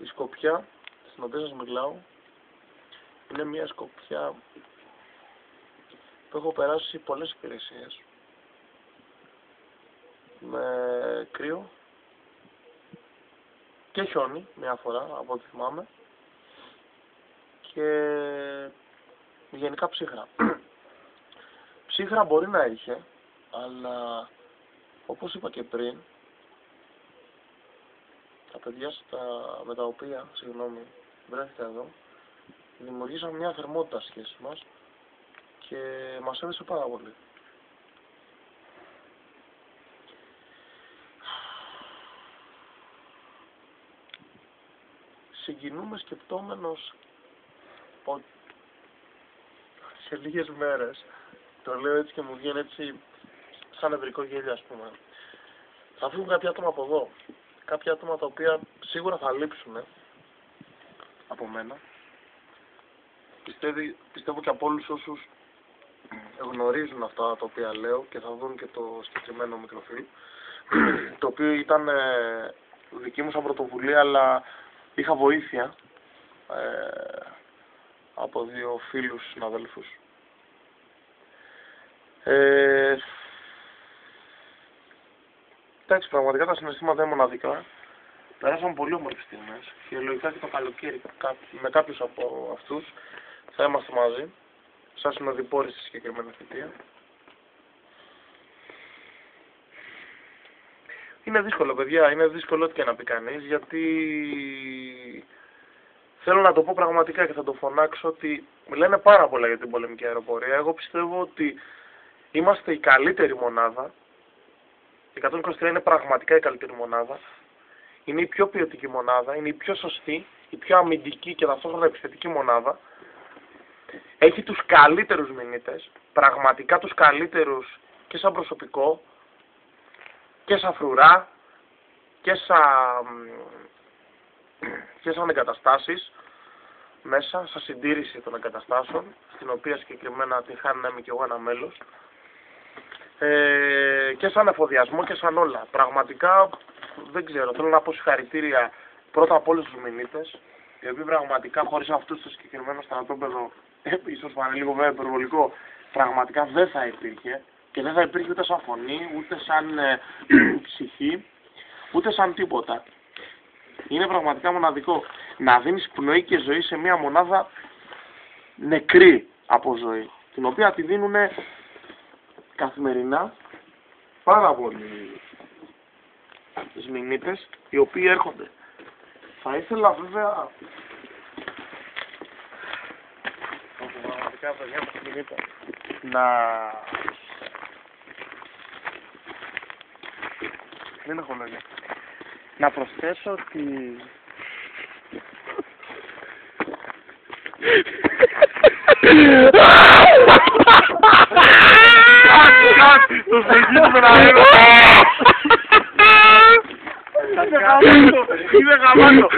η σκοπιά στην οποία σας μιλάω είναι μια σκοπιά που έχω περάσει πολλές υπηρεσίες με κρύο και χιόνι μια φορά από ό,τι θυμάμαι και γενικά ψύχρα. Ψύχρα μπορεί να είχε, αλλά όπως είπα και πριν, τα παιδιά με τα οποία, βρέθηκα εδώ, δημιουργήσαμε μια θερμότητα σχέση μας και μας έδωσε πάρα πολύ. Συγκινούμε σκεπτόμενος ότι σε λίγες μέρες, το λέω έτσι και μου βγαίνει έτσι σαν νευρικό γέλιο, ας πούμε, θα φύγουν κάποια άτομα από εδώ, κάποια άτομα τα οποία σίγουρα θα λείψουν από μένα. Πιστεύω και από όλους όσους γνωρίζουν αυτά τα οποία λέω και θα δουν και το συγκεκριμένο μικροφίλ, το οποίο ήταν δική μου σαν πρωτοβουλία, αλλά είχα βοήθεια από δύο φίλους συναδέλφους. Εντάξει, πραγματικά τα συναισθήματα είναι μοναδικά. Περάσαμε πολύ όμορφες στιγμές και λογικά και το καλοκαίρι με κάποιους από αυτούς θα είμαστε μαζί, σαν συνοδοιπόροι στη συγκεκριμένη θητεία. Είναι δύσκολο, παιδιά, είναι δύσκολο ό,τι και να πει κανείς, γιατί θέλω να το πω πραγματικά και θα το φωνάξω ότι λένε πάρα πολλά για την πολεμική αεροπορία. Εγώ πιστεύω ότι είμαστε η καλύτερη μονάδα. Η 123 είναι πραγματικά η καλύτερη μονάδα. Είναι η πιο ποιοτική μονάδα, είναι η πιο σωστή, η πιο αμυντική και ταυτόχρονα επιθετική μονάδα. Έχει τους καλύτερους μηνύτες, πραγματικά τους καλύτερους και σαν προσωπικό και σαν φρουρά και σαν εγκαταστάσεις μέσα, σαν συντήρηση των εγκαταστάσεων, στην οποία συγκεκριμένα την χάνει να είμαι και εγώ ένα μέλος, και σαν εφοδιασμό και σαν όλα. Πραγματικά δεν ξέρω, θέλω να πω συγχαρητήρια πρώτα από όλους τους μηνύτες, οι οποίοι πραγματικά χωρίς αυτούς το συγκεκριμένο στρατόπεδο, ίσως φανεί λίγο βέβαια υπερβολικό, πραγματικά δεν θα υπήρχε και δεν θα υπήρχε ούτε σαν φωνή, ούτε σαν ψυχή, ούτε σαν τίποτα. Είναι πραγματικά μοναδικό να δίνεις πνοή και ζωή σε μια μονάδα νεκρή από ζωή, την οποία τη δίνουν καθημερινά πάρα πολλοί μηνύτες οι οποίοι έρχονται. Θα ήθελα βέβαια πραγματικά παιδιά μας μηνύτες δεν έχω λόγια. Να προσθέσω ότι το στεγίζουμε να λέμε. Είναι γαμάτο.